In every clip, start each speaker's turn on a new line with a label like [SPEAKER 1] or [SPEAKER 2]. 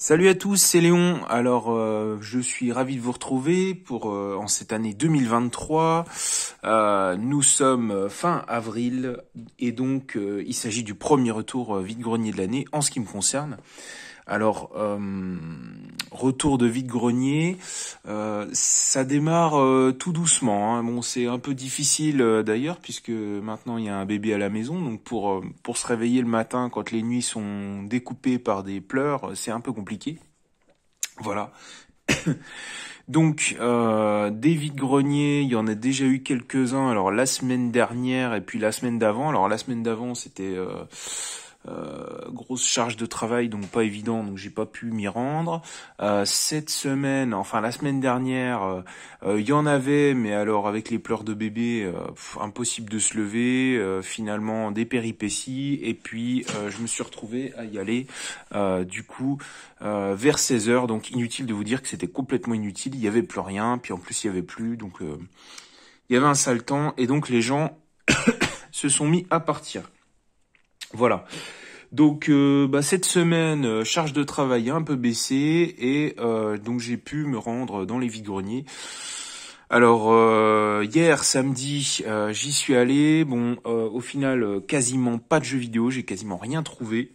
[SPEAKER 1] Salut à tous, c'est Léon. Alors, je suis ravi de vous retrouver pour en cette année 2023. Nous sommes fin avril et donc il s'agit du premier retour vide-grenier de l'année en ce qui me concerne. Alors, retour de vide-grenier, ça démarre tout doucement, hein. Bon, c'est un peu difficile d'ailleurs puisque maintenant il y a un bébé à la maison, donc pour se réveiller le matin quand les nuits sont découpées par des pleurs, c'est un peu compliqué. Voilà. Donc, des vide-greniers, il y en a déjà eu quelques-uns. Alors la semaine dernière et puis la semaine d'avant. Alors la semaine d'avant, c'était grosse charge de travail, donc pas évident, donc j'ai pas pu m'y rendre. Cette semaine, enfin la semaine dernière, il y en avait, mais alors avec les pleurs de bébé, impossible de se lever. Finalement, des péripéties, et puis je me suis retrouvé à y aller. Du coup, vers 16 heures, donc inutile de vous dire que c'était complètement inutile. Il y avait plus rien, puis en plus il y avait plus, donc il y avait un sale temps, et donc les gens se sont mis à partir. Voilà. Donc cette semaine, charge de travail a un peu baissé et donc j'ai pu me rendre dans les vide-greniers. Alors hier samedi, j'y suis allé. Bon, au final, quasiment pas de jeux vidéo, j'ai quasiment rien trouvé.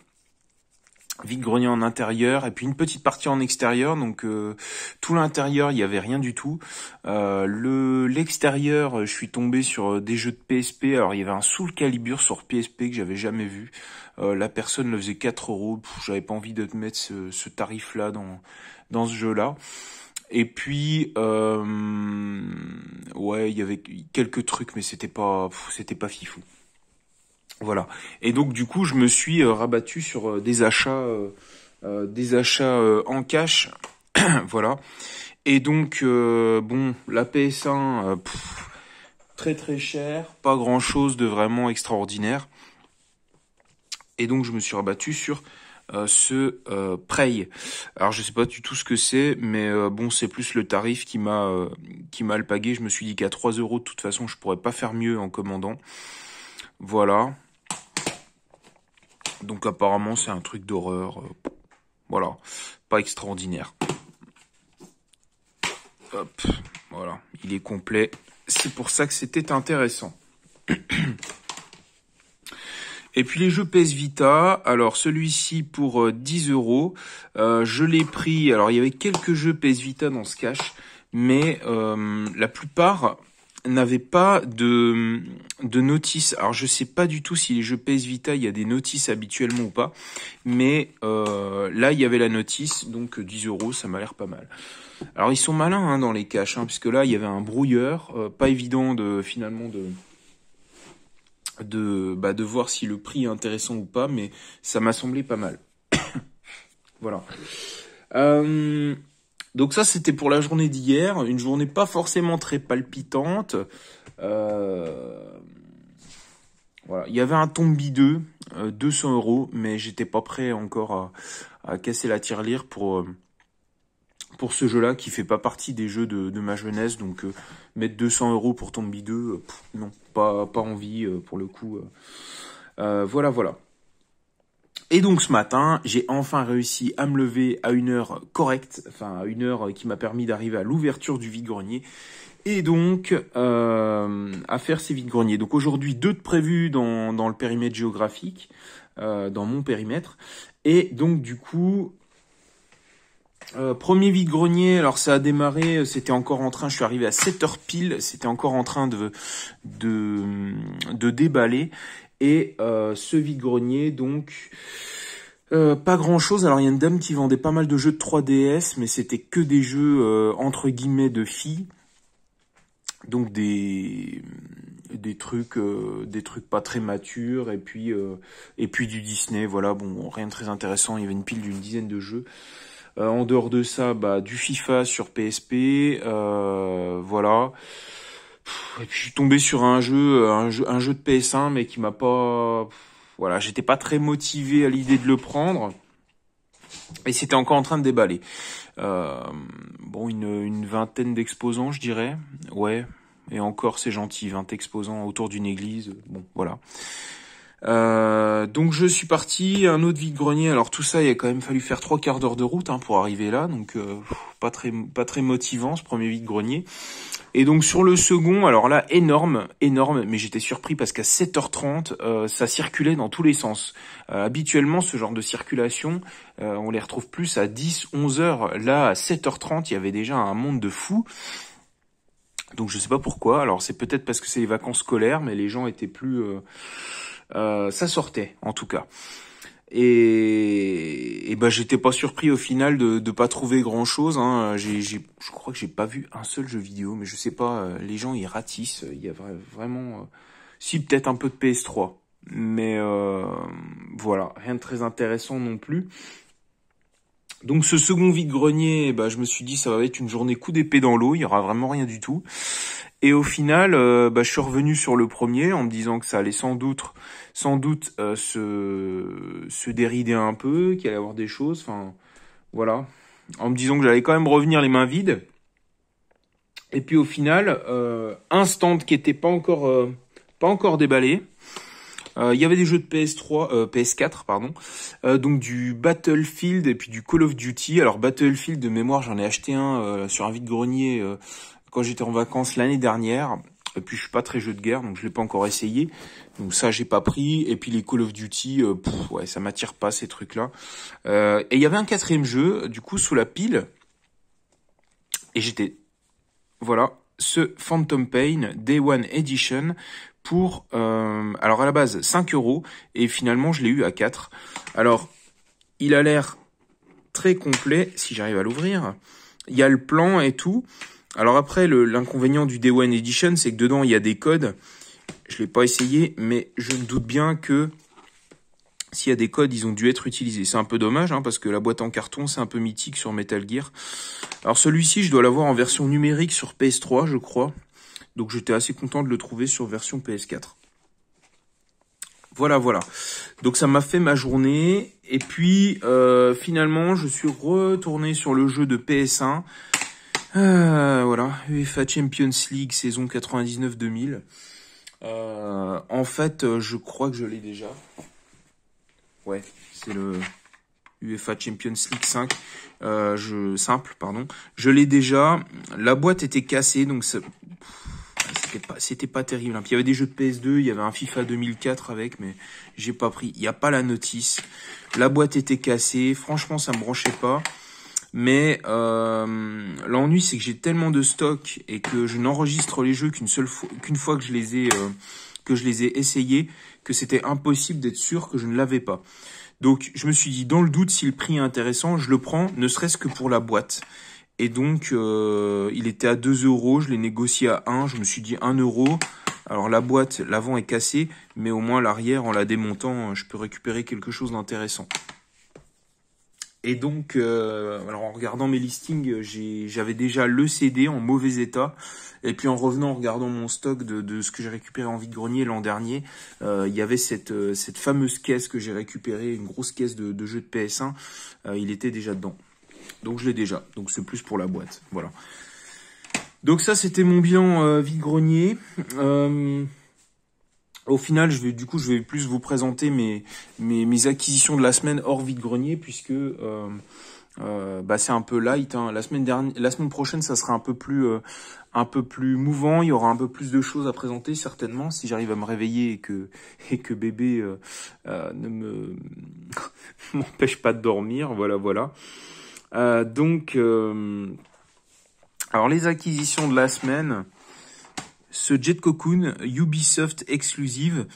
[SPEAKER 1] Vide-grenier en intérieur et puis une petite partie en extérieur, donc tout l'intérieur il y avait rien du tout. L'extérieur, je suis tombé sur des jeux de PSP. Alors il y avait un Soul Calibur sur PSP que j'avais jamais vu. La personne le faisait 4 euros. J'avais pas envie de te mettre ce tarif là dans ce jeu là. Et puis ouais, il y avait quelques trucs, mais c'était pas fifou. Voilà. Et donc du coup, je me suis rabattu sur des achats en cash. Voilà. Et donc bon, la PS1 très très cher, pas grand-chose de vraiment extraordinaire. Et donc je me suis rabattu sur ce Prey. Alors je sais pas du tout ce que c'est, mais bon, c'est plus le tarif qui m'a alpagué. Je me suis dit qu'à 3 euros de toute façon, je pourrais pas faire mieux en commandant. Voilà. Donc apparemment c'est un truc d'horreur, voilà, pas extraordinaire. Hop, voilà, il est complet. C'est pour ça que c'était intéressant. Et puis les jeux PS Vita, alors celui-ci pour 10 euros, je l'ai pris. Alors il y avait quelques jeux PS Vita dans ce cache, mais la plupart n'avaient pas de notice. Alors je sais pas du tout si les jeux PS Vita il y a des notices habituellement ou pas, mais là il y avait la notice, donc 10 euros, ça m'a l'air pas mal. Alors ils sont malins hein, dans les caches, hein, puisque là il y avait un brouilleur, pas évident finalement de voir si le prix est intéressant ou pas, mais ça m'a semblé pas mal. Voilà. Donc ça c'était pour la journée d'hier, une journée pas forcément très palpitante. Voilà, il y avait un Tombi 2, 200 euros, mais j'étais pas prêt encore à casser la tirelire pour ce jeu-là qui fait pas partie des jeux de ma jeunesse. Donc mettre 200 euros pour Tombi 2, non, pas envie pour le coup. Voilà. Et donc ce matin, j'ai enfin réussi à me lever à une heure correcte, enfin à une heure qui m'a permis d'arriver à l'ouverture du vide-grenier. Et donc à faire ces vide-greniers. Donc aujourd'hui, 2 de prévus dans le périmètre géographique, dans mon périmètre. Et donc du coup, premier vide-grenier, alors ça a démarré, c'était encore en train, je suis arrivé à 7 heures pile, c'était encore en train de déballer. Et ce vide-grenier, donc, pas grand-chose. Alors il y a une dame qui vendait pas mal de jeux de 3DS, mais c'était que des jeux entre guillemets de filles. Donc des trucs pas très matures, et puis du Disney. Voilà, bon, rien de très intéressant. Il y avait une pile d'une dizaine de jeux. En dehors de ça, du FIFA sur PSP, voilà. Et puis je suis tombé sur un jeu de PS1, mais qui m'a pas, voilà, j'étais pas très motivé à l'idée de le prendre. Et c'était encore en train de déballer. Bon, une vingtaine d'exposants, je dirais. Ouais. Et encore, c'est gentil, 20 exposants autour d'une église. Bon, voilà. Donc je suis parti, un autre vide-grenier. Alors tout ça, il a quand même fallu faire 3/4 d'heure de route pour arriver là, donc pas très motivant ce premier vide-grenier. Et donc sur le second, alors là énorme, mais j'étais surpris parce qu'à 7h30, ça circulait dans tous les sens. Habituellement, ce genre de circulation, on les retrouve plus à 10, 11 heures. Là, à 7h30, il y avait déjà un monde de fous. Donc je sais pas pourquoi. Alors c'est peut-être parce que c'est les vacances scolaires, mais les gens étaient plus... ça sortait en tout cas. Et bah j'étais pas surpris au final de pas trouver grand chose. Hein. Je crois que j'ai pas vu un seul jeu vidéo, mais je sais pas. Les gens ils ratissent. Il y a vraiment, si peut-être un peu de PS3, mais voilà, rien de très intéressant non plus. Donc ce second vide-grenier, bah je me suis dit ça va être une journée coup d'épée dans l'eau. Il y aura vraiment rien du tout. Et au final, bah, je suis revenu sur le premier en me disant que ça allait sans doute se dérider un peu, qu'il allait y avoir des choses, enfin voilà, en me disant que j'allais quand même revenir les mains vides. Et puis au final, un stand qui était pas encore déballé. Il y avait des jeux de PS4 pardon, donc du Battlefield et puis du Call of Duty. Alors Battlefield de mémoire, j'en ai acheté un sur un vide-grenier quand j'étais en vacances l'année dernière. Et puis je suis pas très jeu de guerre, donc je l'ai pas encore essayé. Donc ça j'ai pas pris. Et puis les Call of Duty, ouais ça m'attire pas ces trucs-là. Et il y avait un quatrième jeu, du coup sous la pile. Et voilà, ce Phantom Pain Day One Edition pour, alors à la base 5 € et finalement je l'ai eu à 4. Alors il a l'air très complet si j'arrive à l'ouvrir. Il y a le plan et tout. Alors après, l'inconvénient du Day One Edition, c'est que dedans, il y a des codes. Je l'ai pas essayé, mais je me doute bien que s'il y a des codes, ils ont dû être utilisés. C'est un peu dommage, hein, parce que la boîte en carton, c'est un peu mythique sur Metal Gear. Alors celui-ci, je dois l'avoir en version numérique sur PS3, je crois. Donc j'étais assez content de le trouver sur version PS4. Voilà. Donc ça m'a fait ma journée. Et puis, finalement, je suis retourné sur le jeu de PS1. Voilà, UEFA Champions League saison 99-2000. En fait, je crois que je l'ai déjà. Ouais, c'est le UEFA Champions League 5. Simple, pardon. Je l'ai déjà. La boîte était cassée, donc c'était pas terrible. Puis il y avait des jeux de PS2, il y avait un FIFA 2004 avec, mais j'ai pas pris. Il n'y a pas la notice. La boîte était cassée. Franchement, ça me branchait pas. Mais l'ennui c'est que j'ai tellement de stock et que je n'enregistre les jeux qu'une fois que je les ai essayés, que c'était impossible d'être sûr que je ne l'avais pas. Donc je me suis dit dans le doute, si le prix est intéressant, je le prends, ne serait-ce que pour la boîte. Et donc il était à 2 €, je l'ai négocié à 1, je me suis dit 1 €. Alors la boîte, l'avant est cassé, mais au moins l'arrière, en la démontant, je peux récupérer quelque chose d'intéressant. Et donc, alors en regardant mes listings, j'avais déjà le CD en mauvais état. Et puis en revenant, en regardant mon stock de ce que j'ai récupéré en vide-grenier l'an dernier, il y avait cette fameuse caisse que j'ai récupérée, une grosse caisse de jeux de PS1. Il était déjà dedans. Donc je l'ai déjà. Donc c'est plus pour la boîte. Voilà. Donc ça, c'était mon bilan vide-grenier. Au final, je vais plus vous présenter mes acquisitions de la semaine hors vide-grenier, puisque bah c'est un peu light. Hein. La semaine prochaine, ça sera un peu plus mouvant. Il y aura un peu plus de choses à présenter certainement, si j'arrive à me réveiller et que bébé ne me m'empêche pas de dormir. Voilà. Donc, alors les acquisitions de la semaine. Ce Jet Cocoon Ubisoft exclusive,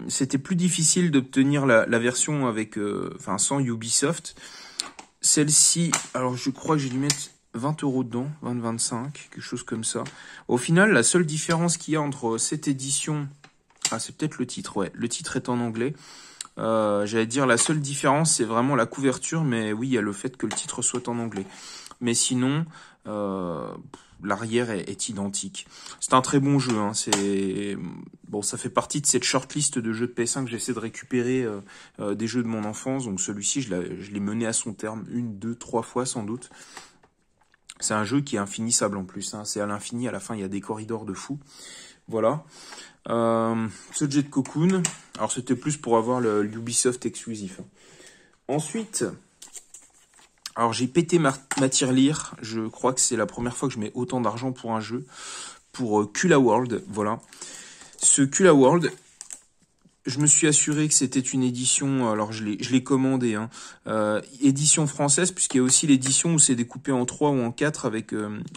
[SPEAKER 1] c'était plus difficile d'obtenir la version avec, sans Ubisoft. Celle-ci, alors je crois que j'ai dû mettre 20 € dedans, 20-25, quelque chose comme ça. Au final, la seule différence qu'il y a entre cette édition, c'est peut-être le titre, ouais, le titre est en anglais. J'allais dire la seule différence, c'est vraiment la couverture, mais oui, il y a le fait que le titre soit en anglais. Mais sinon, l'arrière est identique. C'est un très bon jeu. Hein. Ça fait partie de cette shortlist de jeux de PS1 que j'essaie de récupérer des jeux de mon enfance. Donc celui-ci, je l'ai mené à son terme 1, 2, 3 fois sans doute. C'est un jeu qui est infinissable en plus. Hein. C'est à l'infini. À la fin, il y a des corridors de fou. Voilà. Ce jet de Cocoon. Alors c'était plus pour avoir le Ubisoft exclusif. Ensuite, alors j'ai pété ma tirelire. Je crois que c'est la première fois que je mets autant d'argent pour un jeu. Pour Kula World, voilà. Ce Kula World, je me suis assuré que c'était une édition, alors je l'ai commandé, hein, édition française, puisqu'il y a aussi l'édition où c'est découpé en 3 ou en 4 avec,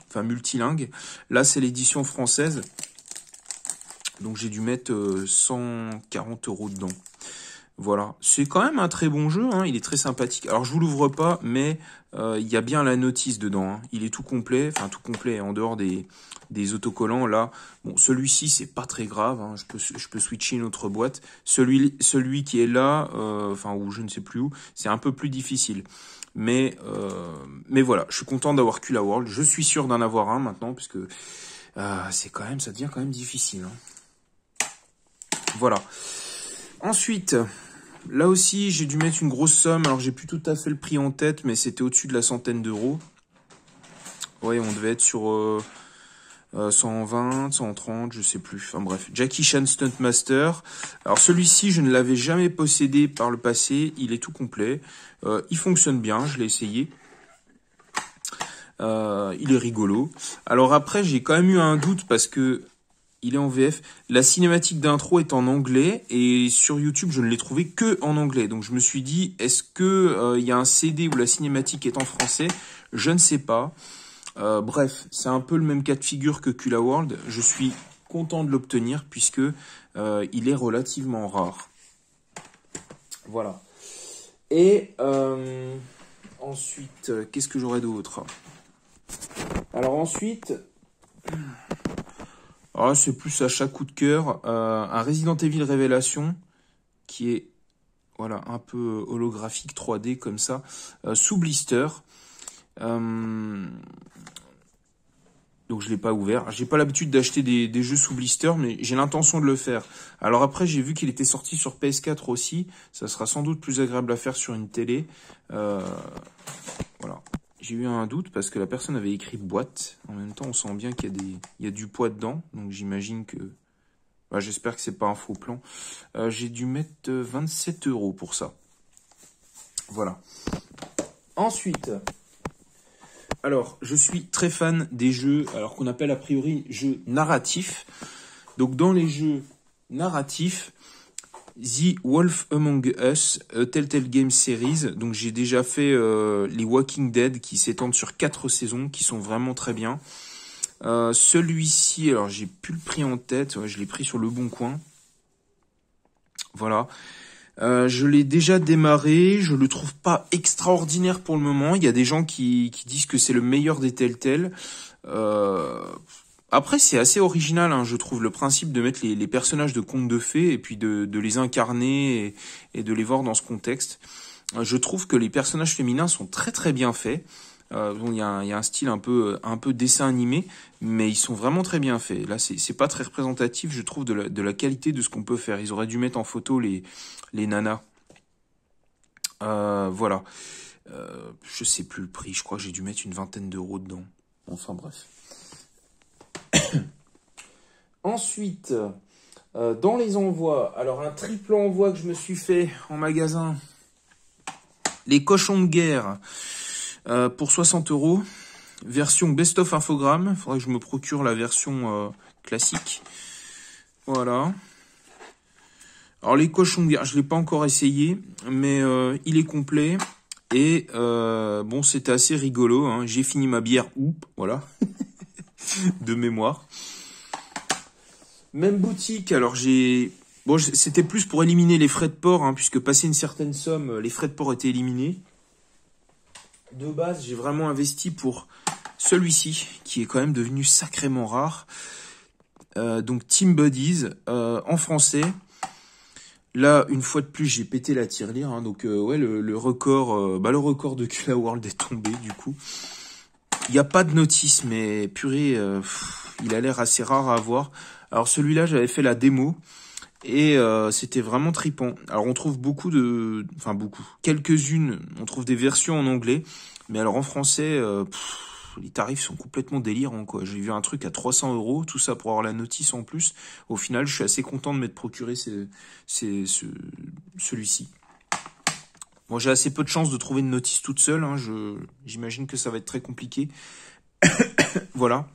[SPEAKER 1] enfin multilingue. Là, c'est l'édition française. Donc j'ai dû mettre 140 € dedans. Voilà, c'est quand même un très bon jeu, hein. Il est très sympathique. Alors je vous l'ouvre pas, mais il y a bien la notice dedans, hein. Il est tout complet, enfin tout complet en dehors des autocollants là. Bon, celui-ci c'est pas très grave, hein. Je peux switcher une autre boîte. Celui qui est là, enfin ou je ne sais plus où, c'est un peu plus difficile. Mais voilà, je suis content d'avoir Kula World. Je suis sûr d'en avoir un maintenant, puisque ça devient quand même difficile, hein. Voilà. Ensuite, là aussi, j'ai dû mettre une grosse somme. Alors, j'ai plus tout à fait le prix en tête, mais c'était au-dessus de la centaine d'euros. Ouais, on devait être sur 120, 130, je sais plus. Enfin bref, Jackie Chan Stuntmaster. Alors, celui-ci, je ne l'avais jamais possédé par le passé. Il est tout complet. Il fonctionne bien, je l'ai essayé. Il est rigolo. Alors après, j'ai quand même eu un doute parce que il est en VF. La cinématique d'intro est en anglais et sur YouTube, je ne l'ai trouvé que en anglais. Donc je me suis dit, est-ce que y a un CD où la cinématique est en français? Je ne sais pas. Bref, c'est un peu le même cas de figure que Kula World. Je suis content de l'obtenir puisque il est relativement rare. Voilà. Et ensuite, qu'est-ce que j'aurais d'autre? Alors ensuite... Alors là, c'est plus achat coup de cœur. Un Resident Evil Révélation qui est voilà un peu holographique 3D comme ça, sous blister. Donc je l'ai pas ouvert. J'ai pas l'habitude d'acheter des jeux sous blister, mais j'ai l'intention de le faire. Alors après, j'ai vu qu'il était sorti sur PS4 aussi. Ça sera sans doute plus agréable à faire sur une télé. Voilà. J'ai eu un doute parce que la personne avait écrit boîte. En même temps, on sent bien qu'il y a du poids dedans. Donc j'imagine que... Bah, j'espère que c'est pas un faux plan. J'ai dû mettre 27 € pour ça. Voilà. Ensuite, alors, je suis très fan des jeux, alors qu'on appelle a priori jeux narratifs. Donc dans les jeux narratifs, The Wolf Among Us, Telltale Game Series. Donc j'ai déjà fait les Walking Dead qui s'étendent sur 4 saisons, qui sont vraiment très bien. Celui-ci, alors j'ai plus le prix en tête, ouais, je l'ai pris sur le bon coin. Voilà. Je l'ai déjà démarré, je le trouve pas extraordinaire pour le moment. Il y a des gens qui disent que c'est le meilleur des Telltale. Après, c'est assez original, hein, je trouve, le principe de mettre les personnages de contes de fées et puis de les incarner et de les voir dans ce contexte. Je trouve que les personnages féminins sont très très bien faits. Bon, il y a un style un peu dessin animé, mais ils sont vraiment très bien faits. Là, c'est pas très représentatif, je trouve, de la qualité de ce qu'on peut faire. Ils auraient dû mettre en photo les nanas. Voilà. Je sais plus le prix. Je crois que j'ai dû mettre une vingtaine d'euros dedans. Enfin bref. Ensuite, dans les envois, alors un triple envoi que je me suis fait en magasin. Les cochons de guerre pour 60 €. Version best-of infogramme. Il faudrait que je me procure la version classique. Voilà. Alors les cochons de guerre, je l'ai pas encore essayé, mais il est complet. Et bon, c'était assez rigolo, hein. J'ai fini ma bière, voilà, de mémoire. Même boutique, alors bon, c'était plus pour éliminer les frais de port, hein, puisque passé une certaine somme, les frais de port étaient éliminés. De base, j'ai vraiment investi pour celui-ci, qui est quand même devenu sacrément rare. Donc Team Buddies, en français. Là, une fois de plus, j'ai pété la tirelire, hein, donc ouais, le record, le record de Kula World est tombé du coup. Il n'y a pas de notice, mais purée, il a l'air assez rare à avoir. Alors celui-là, j'avais fait la démo et c'était vraiment tripant. Alors on trouve quelques-unes, on trouve des versions en anglais, mais alors en français, les tarifs sont complètement délirants, quoi. J'ai vu un truc à 300 €, tout ça pour avoir la notice en plus. Au final, je suis assez content de m'être procuré celui-ci. Bon, j'ai assez peu de chance de trouver une notice toute seule, hein. J'imagine que ça va être très compliqué. Voilà.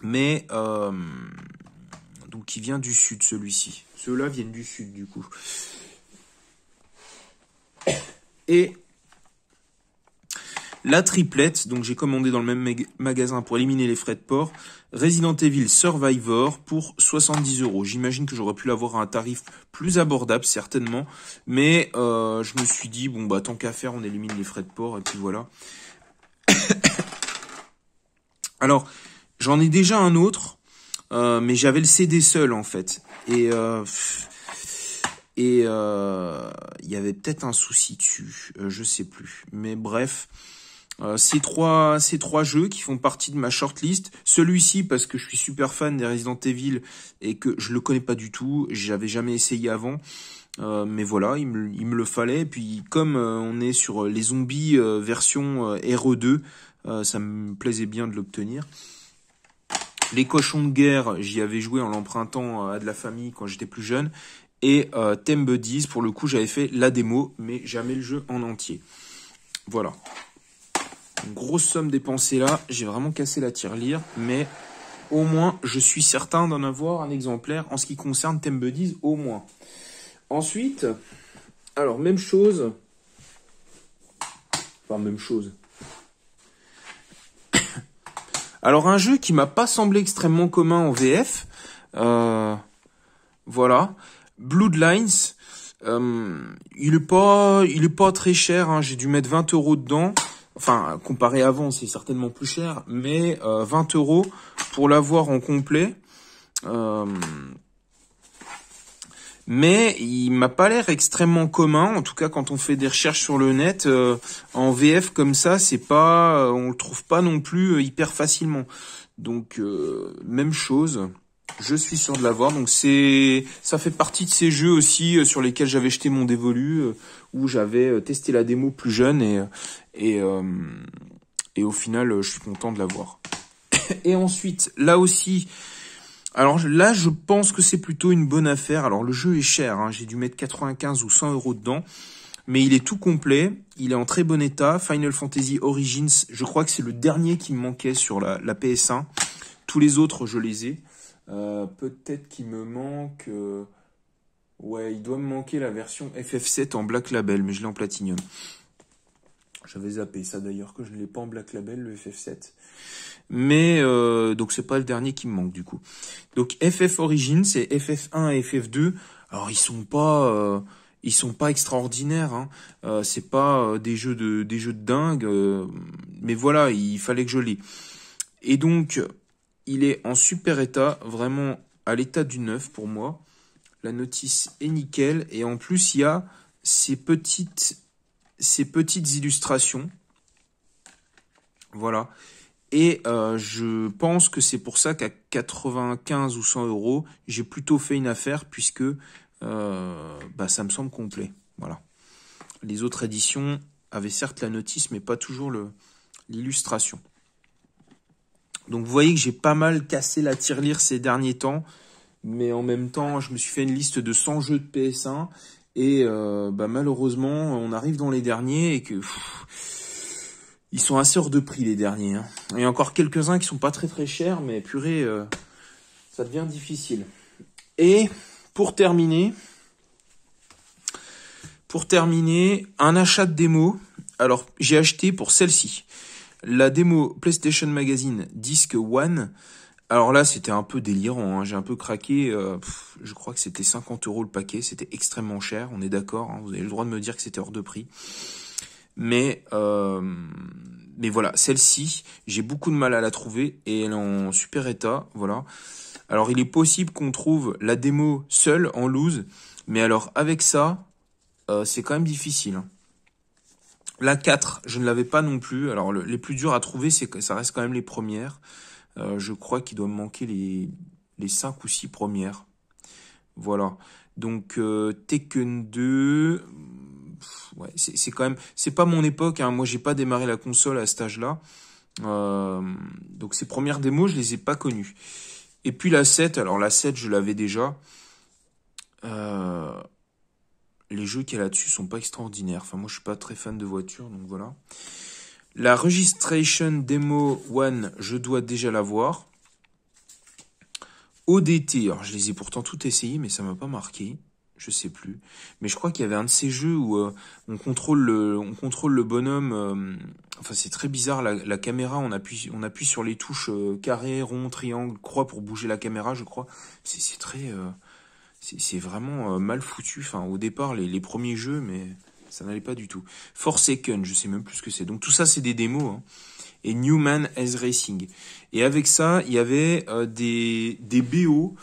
[SPEAKER 1] Mais, donc il vient du sud, celui-ci. Ceux-là viennent du sud, du coup. Et la triplette, donc j'ai commandé dans le même magasin pour éliminer les frais de port, Resident Evil Survivor pour 70 €. J'imagine que j'aurais pu l'avoir à un tarif plus abordable, certainement. Mais je me suis dit, bon, bah tant qu'à faire, on élimine les frais de port, et puis voilà. Alors, j'en ai déjà un autre, mais j'avais le CD seul, en fait. Et il y avait peut-être un souci dessus, je sais plus. Mais bref, ces trois jeux qui font partie de ma shortlist. Celui-ci parce que je suis super fan des Resident Evil et que je le connais pas du tout, j'avais jamais essayé avant. Mais voilà, il me le fallait. Et puis comme on est sur les zombies version RE2, ça me plaisait bien de l'obtenir. Les cochons de guerre, j'y avais joué en l'empruntant à de la famille quand j'étais plus jeune. Et Theme Buddies, pour le coup, j'avais fait la démo, mais jamais le jeu en entier. Voilà. Une grosse somme dépensée là. J'ai vraiment cassé la tirelire, mais au moins, je suis certain d'en avoir un exemplaire en ce qui concerne Theme Buddies, au moins. Ensuite, alors, même chose. Enfin, même chose. Alors, un jeu qui m'a pas semblé extrêmement commun en VF. Voilà. Bloodlines. Il est pas très cher, hein. J'ai dû mettre 20 € dedans. Enfin, comparé à avant, c'est certainement plus cher, mais 20 € pour l'avoir en complet. Mais il m'a pas l'air extrêmement commun. En tout cas, quand on fait des recherches sur le net, en VF comme ça, c'est pas, on le trouve pas non plus hyper facilement. Donc même chose. Je suis sûr de l'avoir. Donc ça fait partie de ces jeux aussi sur lesquels j'avais jeté mon dévolu, où j'avais testé la démo plus jeune et au final, je suis content de l'avoir. Et ensuite, là aussi. Alors là, je pense que c'est plutôt une bonne affaire. Alors le jeu est cher, hein. J'ai dû mettre 95 ou 100 € dedans, mais il est tout complet, il est en très bon état. Final Fantasy Origins, je crois que c'est le dernier qui me manquait sur la PS1. Tous les autres, je les ai. Peut-être qu'il me manque... Ouais, il doit me manquer la version FF7 en Black Label, mais je l'ai en Platinum. J'avais zappé ça d'ailleurs, que je ne l'ai pas en Black Label, le FF7. Mais donc c'est pas le dernier qui me manque du coup. Donc FF Origins, c'est FF1 et FF2. Alors ils sont pas extraordinaires, hein. C'est pas des jeux de dingue, mais voilà, il fallait que je l'ai. Et donc il est en super état, vraiment à l'état du neuf pour moi. La notice est nickel et en plus il y a ces petites illustrations. Voilà. Et je pense que c'est pour ça qu'à 95 ou 100 €, j'ai plutôt fait une affaire puisque ça me semble complet. Voilà. Les autres éditions avaient certes la notice, mais pas toujours l'illustration. Donc vous voyez que j'ai pas mal cassé la tirelire ces derniers temps, mais en même temps, je me suis fait une liste de 100 jeux de PS1 et malheureusement, on arrive dans les derniers et que... ils sont assez hors de prix les derniers, hein. Il y a encore quelques-uns qui sont pas très très chers, mais purée, ça devient difficile. Et pour terminer, un achat de démo. Alors j'ai acheté pour celle-ci la démo PlayStation Magazine Disc One. Alors là c'était un peu délirant, hein. J'ai un peu craqué. Je crois que c'était 50 € le paquet, c'était extrêmement cher. On est d'accord, hein. Vous avez le droit de me dire que c'était hors de prix. Mais voilà, celle-ci, j'ai beaucoup de mal à la trouver et elle est en super état, voilà. Alors il est possible qu'on trouve la démo seule en loose, mais alors avec ça, c'est quand même difficile, hein. La 4, je ne l'avais pas non plus. Alors les plus durs à trouver, c'est que ça reste quand même les premières. Je crois qu'il doit me manquer les 5 ou 6 premières. Voilà. Donc Tekken 2... Ouais, c'est quand même, c'est pas mon époque, hein. Moi, j'ai pas démarré la console à cet âge-là. Donc ces premières démos, je les ai pas connues. Et puis la 7, alors la 7, je l'avais déjà. Les jeux qu'il y a là-dessus sont pas extraordinaires. Enfin, moi, je suis pas très fan de voitures, donc voilà. La Registration Demo 1, je dois déjà l'avoir. ODT, alors je les ai pourtant tout essayés, mais ça m'a pas marqué. Je sais plus. Mais je crois qu'il y avait un de ces jeux où on contrôle le bonhomme. Enfin, c'est très bizarre. La caméra, on appuie sur les touches carré, rond, triangle, croix pour bouger la caméra, je crois. C'est très, c'est vraiment mal foutu. Enfin, au départ, les premiers jeux, mais ça n'allait pas du tout. Forsaken, je sais même plus ce que c'est. Donc tout ça, c'est des démos. Hein. Et Newman as Racing. Et avec ça, il y avait des BO.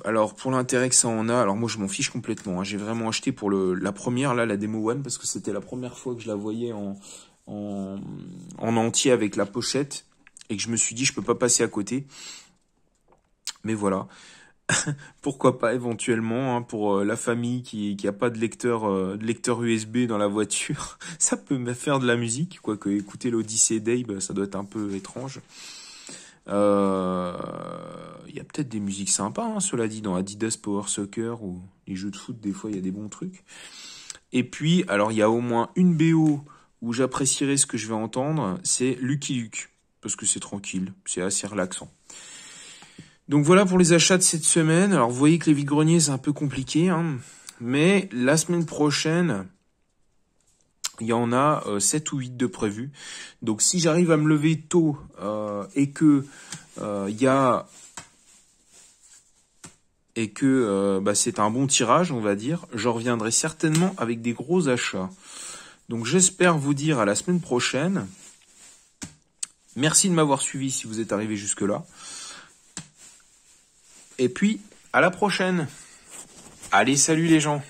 [SPEAKER 1] Alors pour l'intérêt que ça en a, alors moi je m'en fiche complètement. Hein. J'ai vraiment acheté pour la première, là, la démo one, parce que c'était la première fois que je la voyais en entier avec la pochette et que je me suis dit je peux pas passer à côté. Mais voilà. Pourquoi pas éventuellement hein, pour la famille qui a pas de lecteur USB dans la voiture, ça peut me faire de la musique, quoique écouter l'Odyssey d'Abe, ça doit être un peu étrange. Il y a peut-être des musiques sympas, hein, cela dit, dans Adidas Power Soccer ou les jeux de foot, des fois il y a des bons trucs. Et puis, alors il y a au moins une BO où j'apprécierais ce que je vais entendre, c'est Lucky Luke, parce que c'est tranquille, c'est assez relaxant. Donc voilà pour les achats de cette semaine. Alors vous voyez que les vide-greniers c'est un peu compliqué, hein, mais la semaine prochaine, il y en a 7 ou 8 de prévus. Donc si j'arrive à me lever tôt et que c'est un bon tirage, on va dire, je reviendrai certainement avec des gros achats. Donc j'espère vous dire à la semaine prochaine. Merci de m'avoir suivi si vous êtes arrivé jusque-là. Et puis, à la prochaine. Allez, salut les gens.